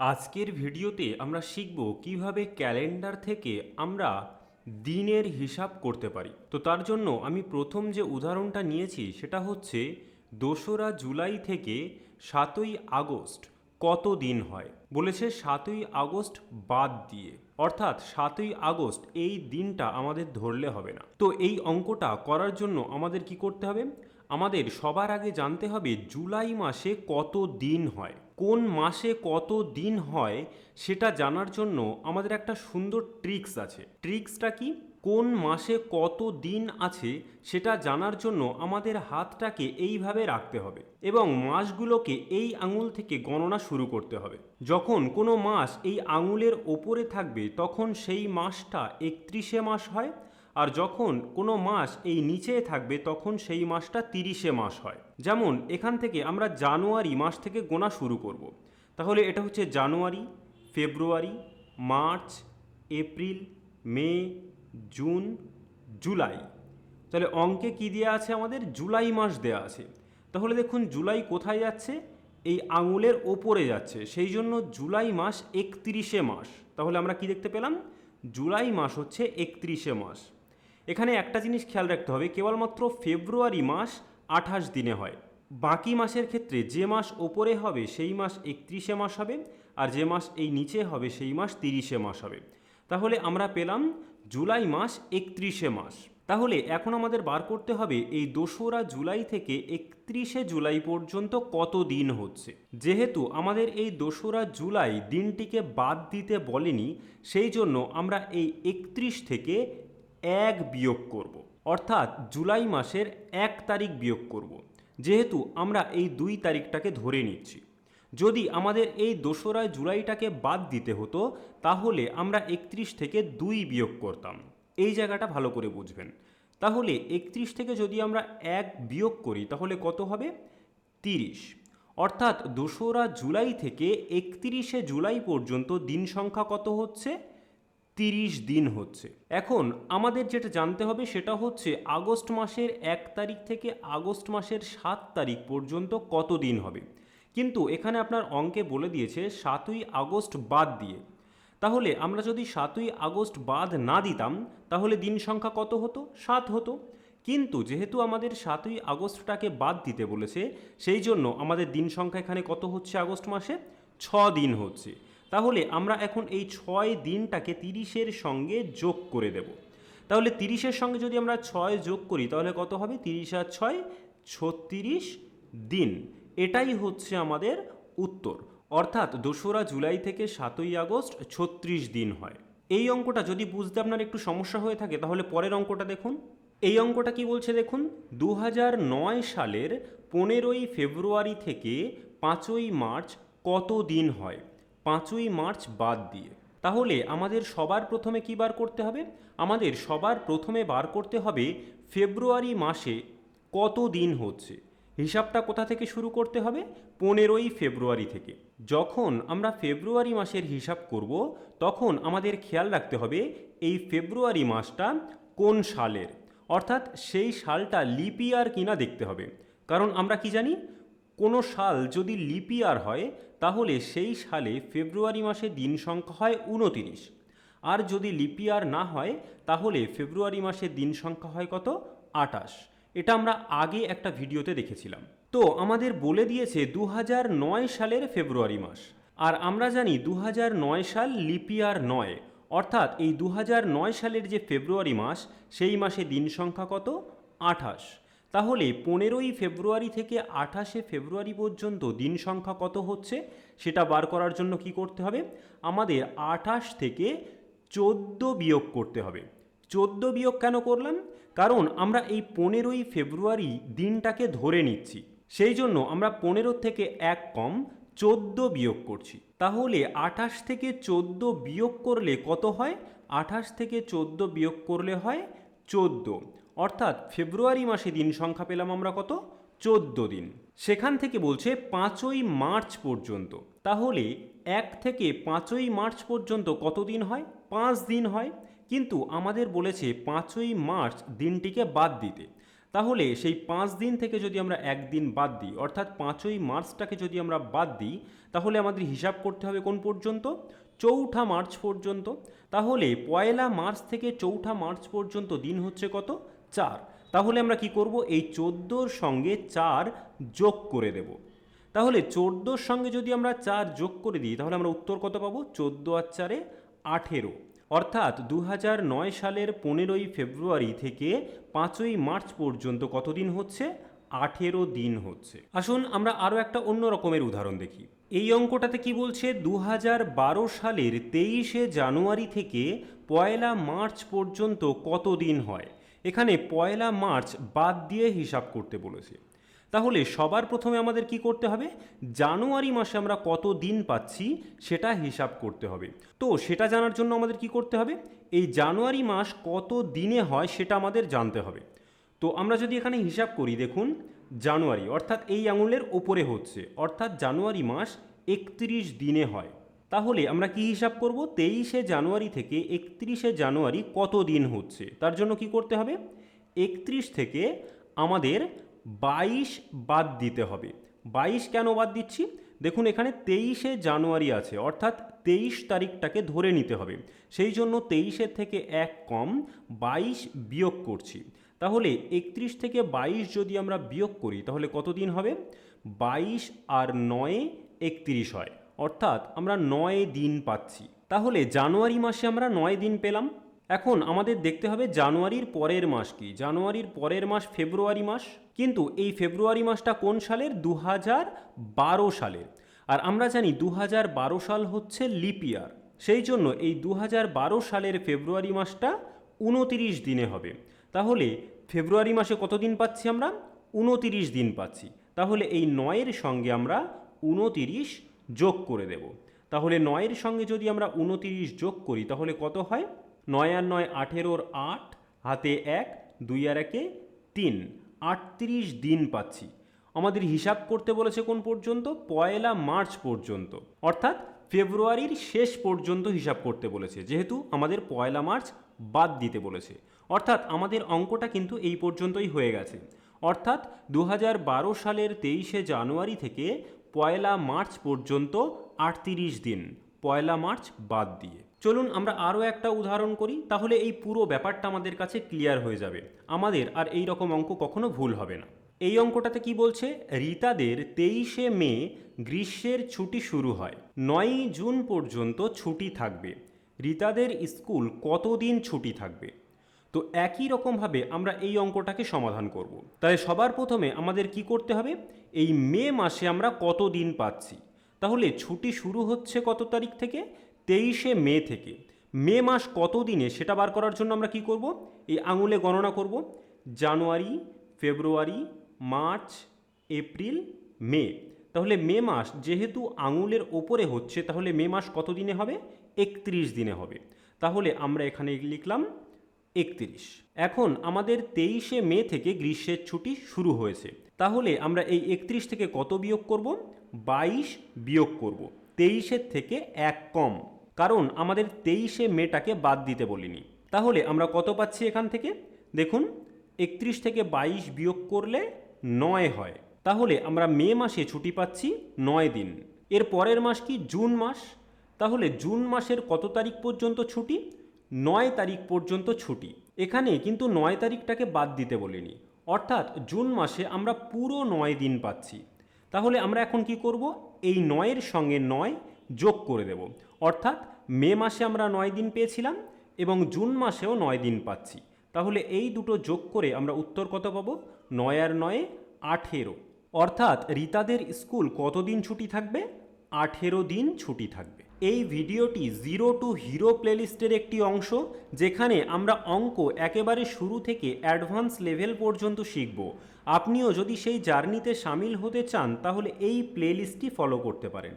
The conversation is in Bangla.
আজকের ভিডিওতে আমরা শিখব কিভাবে ক্যালেন্ডার থেকে আমরা দিনের হিসাব করতে পারি। তো তার জন্য আমি প্রথম যে উদাহরণটা নিয়েছি সেটা হচ্ছে 2রা জুলাই থেকে 7ই আগস্ট কত দিন হয়। বলেছে 7ই আগস্ট বাদ দিয়ে, অর্থাৎ 7ই আগস্ট এই দিনটা আমাদের ধরলে হবে না। তো এই অঙ্কটা করার জন্য আমাদের কি করতে হবে? আমাদের সবার আগে জানতে হবে জুলাই মাসে কত দিন হয়। কোন মাসে কত দিন হয় সেটা জানার জন্য আমাদের একটা সুন্দর ট্রিক্স আছে। ট্রিক্সটা কি? কোন মাসে কত দিন আছে সেটা জানার জন্য আমাদের হাতটাকে এইভাবে রাখতে হবে এবং মাসগুলোকে এই আঙুল থেকে গণনা শুরু করতে হবে। যখন কোনো মাস এই আঙুলের ওপরে থাকবে তখন সেই মাসটা 31শে মাস হয়, আর যখন কোনো মাস এই নিচে থাকবে তখন সেই মাসটা 30শে মাস হয়। যেমন এখান থেকে আমরা জানুয়ারি মাস থেকে গোনা শুরু করব। তাহলে এটা হচ্ছে জানুয়ারি, ফেব্রুয়ারি, মার্চ, এপ্রিল, মে, জুন, জুলাই। তাহলে অঙ্কে কি দেওয়া আছে? আমাদের জুলাই মাস দেওয়া আছে। তাহলে দেখুন জুলাই কোথায় যাচ্ছে? এই আঙুলের ওপরে যাচ্ছে, সেই জন্য জুলাই মাস 31শে মাস। তাহলে আমরা কি দেখতে পেলাম? জুলাই মাস হচ্ছে 31শে মাস। এখানে একটা জিনিস খেয়াল রাখতে হবে, কেবলমাত্র ফেব্রুয়ারি মাস 28 দিনে হয়। বাকি মাসের ক্ষেত্রে যে মাস ওপরে হবে সেই মাস 31শে মাস হবে, আর যে মাস এই নিচে হবে সেই মাস 30শে মাস হবে। তাহলে আমরা পেলাম জুলাই মাস 31শে মাস। তাহলে এখন আমাদের বার করতে হবে এই 2রা জুলাই থেকে 31শে জুলাই পর্যন্ত কত দিন হচ্ছে। যেহেতু আমাদের এই 2রা জুলাই দিনটিকে বাদ দিতে বলেনি, সেই জন্য আমরা এই 31 থেকে 1 বিয়োগ করব, অর্থাৎ জুলাই মাসের 1 তারিখ বিয়োগ করব, যেহেতু আমরা এই 2 তারিখটাকে ধরে নিচ্ছি। যদি আমাদের এই 2রা জুলাইটাকে বাদ দিতে হতো তাহলে আমরা 31 থেকে 2 বিয়োগ করতাম। এই জায়গাটা ভালো করে বুঝবেন। তাহলে 31 থেকে যদি আমরা 1 বিয়োগ করি তাহলে কত হবে? 30। অর্থাৎ 2রা জুলাই থেকে 31শে জুলাই পর্যন্ত দিন সংখ্যা কত হচ্ছে? 30 দিন হচ্ছে। এখন আমাদের যেটা জানতে হবে সেটা হচ্ছে আগস্ট মাসের 1 তারিখ থেকে আগস্ট মাসের 7 তারিখ পর্যন্ত কত দিন হবে। কিন্তু এখানে আপনার অঙ্কে বলে দিয়েছে 7ই আগস্ট বাদ দিয়ে। তাহলে আমরা যদি 7ই আগস্ট বাদ না দিতাম তাহলে দিন সংখ্যা কত হতো? 7 হতো। কিন্তু যেহেতু আমাদের 7ই আগস্টটাকে বাদ দিতে বলেছে, সেই জন্য আমাদের দিন সংখ্যা এখানে কত হচ্ছে? আগস্ট মাসে 6 দিন হচ্ছে। তাহলে আমরা এখন এই 6 দিনটাকে 30-এর সঙ্গে যোগ করে দেব। তাহলে 30-এর সঙ্গে যদি আমরা 6 যোগ করি তাহলে কত হবে? 30 আর 6 36 দিন। এটাই হচ্ছে আমাদের উত্তর। অর্থাৎ 2রা জুলাই থেকে 7ই আগস্ট 36 দিন হয়। এই অঙ্কটা যদি বুঝতে আপনার একটু সমস্যা হয়ে থাকে তাহলে পরের অঙ্কটা দেখুন। এই অঙ্কটা কি বলছে দেখুন, 2009 সালের 15ই ফেব্রুয়ারি থেকে 5ই মার্চ কত দিন হয় 5ই মার্চ বাদ দিয়ে। তাহলে আমাদের সবার প্রথমে কি বার করতে হবে? আমাদের সবার প্রথমে বার করতে হবে ফেব্রুয়ারি মাসে কত দিন হচ্ছে। হিসাবটা কোথা থেকে শুরু করতে হবে? 15ই ফেব্রুয়ারি থেকে। যখন আমরা ফেব্রুয়ারি মাসের হিসাব করব তখন আমাদের খেয়াল রাখতে হবে এই ফেব্রুয়ারি মাসটা কোন সালের, অর্থাৎ সেই সালটা লিপ ইয়ার কিনা দেখতে হবে। কারণ আমরা কি জানি, কোনো সাল যদি লিপ ইয়ার হয় তাহলে সেই সালে ফেব্রুয়ারি মাসে দিন সংখ্যা হয় 29, আর যদি লিপ ইয়ার না হয় তাহলে ফেব্রুয়ারি মাসে দিন সংখ্যা হয় কত? 28। এটা আমরা আগে একটা ভিডিওতে দেখেছিলাম। তো আমাদের বলে দিয়েছে 2009 সালের ফেব্রুয়ারি মাস, আর আমরা জানি 2009 সাল লিপ ইয়ার নয়, অর্থাৎ এই 2009 সালের যে ফেব্রুয়ারি মাস সেই মাসে দিন সংখ্যা কত? 28। তাহলে 15ই ফেব্রুয়ারি থেকে 28শে ফেব্রুয়ারি পর্যন্ত দিন সংখ্যা কত হচ্ছে সেটা বার করার জন্য কি করতে হবে? আমাদের 28 থেকে 14 বিয়োগ করতে হবে। 14 বিয়োগ কেন করলাম? কারণ আমরা এই 15ই ফেব্রুয়ারি দিনটাকে ধরে নিচ্ছি, সেই জন্য আমরা 15 থেকে 1 কম 14 বিয়োগ করছি। তাহলে 28 থেকে 14 বিয়োগ করলে কত হয়? 28 থেকে 14 বিয়োগ করলে হয় 14। অর্থাৎ ফেব্রুয়ারি মাসে দিন সংখ্যা পেলাম আমরা কত? 14 দিন। সেখান থেকে বলছে 5ই মার্চ পর্যন্ত। তাহলে 1 থেকে 5ই মার্চ পর্যন্ত কত দিন হয়? 5 দিন হয়। কিন্তু আমাদের বলেছে 5ই মার্চ দিনটিকে বাদ দিতে। তাহলে সেই 5 দিন থেকে যদি আমরা একদিন বাদ দিই, অর্থাৎ 5ই মার্চটাকে যদি আমরা বাদ দিই, তাহলে আমাদের হিসাব করতে হবে কোন পর্যন্ত? 4ঠা মার্চ পর্যন্ত। তাহলে 1লা মার্চ থেকে 4ঠা মার্চ পর্যন্ত দিন হচ্ছে কত? 4। তাহলে আমরা কি করব? এই 14র সঙ্গে 4 যোগ করে দেব। তাহলে 14র সঙ্গে যদি আমরা 4 যোগ করে দিই, তাহলে আমরা উত্তর কত পাবো? 14 আর 4-এ 18। অর্থাৎ 2009 সালের 15ই ফেব্রুয়ারি থেকে 5ই মার্চ পর্যন্ত কতদিন হচ্ছে? 18 দিন হচ্ছে। আসুন আমরা আরও একটা অন্য রকমের উদাহরণ দেখি। এই অঙ্কটাতে কি বলছে? 2012 সালের 23শে জানুয়ারি থেকে 1লা মার্চ পর্যন্ত কত দিন হয়। এখানে 1লা মার্চ বাদ দিয়ে হিসাব করতে বলেছে। তাহলে সবার প্রথমে আমাদের কি করতে হবে? জানুয়ারি মাসে আমরা কত দিন পাচ্ছি সেটা হিসাব করতে হবে। তো সেটা জানার জন্য আমাদের কি করতে হবে? এই জানুয়ারি মাস কত দিনে হয় সেটা আমাদের জানতে হবে। তো আমরা যদি এখানে হিসাব করি, দেখুন জানুয়ারি অর্থাৎ এই আঙুলের ওপরে হচ্ছে, অর্থাৎ জানুয়ারি মাস 31 দিনে হয়। তাহলে আমরা কি হিসাব করব? 23শে জানুয়ারি থেকে 31শে জানুয়ারি কত দিন হচ্ছে, তার জন্য কি করতে হবে? 31 থেকে আমাদের 22 বাদ দিতে হবে। 22 কেন বাদ দিচ্ছি? দেখুন এখানে 23শে জানুয়ারি আছে, অর্থাৎ 23 তারিখটাকে ধরে নিতে হবে। সেই জন্য 23-এর থেকে 1 কম 22 বিয়োগ করছি। তাহলে 31 থেকে 22 যদি আমরা বিয়োগ করি তাহলে কত দিন হবে? 22 আর 9-এ 31 হয়, অর্থাৎ আমরা 9 দিন পাচ্ছি। তাহলে জানুয়ারি মাসে আমরা 9 দিন পেলাম। এখন আমাদের দেখতে হবে জানুয়ারির পরের মাস কি। জানুয়ারির পরের মাস ফেব্রুয়ারি মাস, কিন্তু এই ফেব্রুয়ারি মাসটা কোন সালের? 2012 সালের। আর আমরা জানি 2012 সাল হচ্ছে লিপ ইয়ার, সেই জন্য এই 2012 সালের ফেব্রুয়ারি মাসটা 29 দিনে হবে। তাহলে ফেব্রুয়ারি মাসে কত দিন পাচ্ছি আমরা? 29 দিন পাচ্ছি। তাহলে এই 9-এর সঙ্গে আমরা 29 যোগ করে দেব। তাহলে 9-এর সঙ্গে যদি আমরা 29 যোগ করি তাহলে কত হয়? 9 আর 9 18-ওর 8, হাতে 1, 2 আর 1-এ 3, 38 দিন পাচ্ছি। আমাদের হিসাব করতে বলেছে কোন পর্যন্ত? 1লা মার্চ পর্যন্ত, অর্থাৎ ফেব্রুয়ারির শেষ পর্যন্ত হিসাব করতে বলেছে, যেহেতু আমাদের 1লা মার্চ বাদ দিতে বলেছে। অর্থাৎ আমাদের অঙ্কটা কিন্তু এই পর্যন্তই হয়ে গেছে। অর্থাৎ 2012 সালের 23শে জানুয়ারি থেকে 1লা মার্চ পর্যন্ত 38 দিন, 1লা মার্চ বাদ দিয়ে। চলুন আমরা আরও একটা উদাহরণ করি, তাহলে এই পুরো ব্যাপারটা আমাদের কাছে ক্লিয়ার হয়ে যাবে। আমাদের আর এই রকম অঙ্ক কখনো ভুল হবে না। এই অঙ্কটাতে কি বলছে? রীতাদের 23শে মে গ্রীষ্মের ছুটি শুরু হয়, 9ই জুন পর্যন্ত ছুটি থাকবে। রীতাদের স্কুল কতদিন ছুটি থাকবে? তো একই রকমভাবে আমরা এই অঙ্কটাকে সমাধান করব। তাই সবার প্রথমে আমাদের কি করতে হবে? এই মে মাসে আমরা কত দিন পাচ্ছি। তাহলে ছুটি শুরু হচ্ছে কত তারিখ থেকে? 23শে মে থেকে। মে মাস কত দিনে সেটা বার করার জন্য আমরা কি করব? এই আঙুলে গণনা করব। জানুয়ারি, ফেব্রুয়ারি, মার্চ, এপ্রিল, মে। তাহলে মে মাস যেহেতু আঙুলের ওপরে হচ্ছে, তাহলে মে মাস কত দিনে হবে? 31 দিনে হবে। তাহলে আমরা এখানে লিখলাম 31। এখন আমাদের 23শে মে থেকে গ্রীষ্মের ছুটি শুরু হয়েছে। তাহলে আমরা এই 31 থেকে কত বিয়োগ করব? 22 বিয়োগ করব। 23-এর থেকে 1 কম, কারণ আমাদের 23শে মেটাকে বাদ দিতে বলিনি। তাহলে আমরা কত পাচ্ছি এখান থেকে? দেখুন 31 থেকে 22 বিয়োগ করলে 9 হয়। তাহলে আমরা মে মাসে ছুটি পাচ্ছি 9 দিন। এর পরের মাস কি? জুন মাস। তাহলে জুন মাসের কত তারিখ পর্যন্ত ছুটি? 9 তারিখ পর্যন্ত ছুটি। এখানে কিন্তু 9 তারিখটাকে বাদ দিতে বলিনি, অর্থাৎ জুন মাসে আমরা পুরো 9 দিন পাচ্ছি। তাহলে আমরা এখন কি করব? এই 9-এর সঙ্গে 9 যোগ করে দেব, অর্থাৎ মে মাসে আমরা 9 দিন পেয়েছিলাম এবং জুন মাসেও 9 দিন পাচ্ছি। তাহলে এই দুটো যোগ করে আমরা উত্তর কত পাবো? 9 আর 9-এ 18। অর্থাৎ রীতাদের স্কুল কতদিন ছুটি থাকবে? 18 দিন ছুটি থাকবে। এই ভিডিওটি জিরো টু হিরো প্লেলিস্টের একটি অংশ, যেখানে আমরা অঙ্ক একেবারে শুরু থেকে অ্যাডভান্স লেভেল পর্যন্ত শিখব। আপনিও যদি সেই জার্নিতে সামিল হতে চান তাহলে এই প্লেলিস্টটি ফলো করতে পারেন।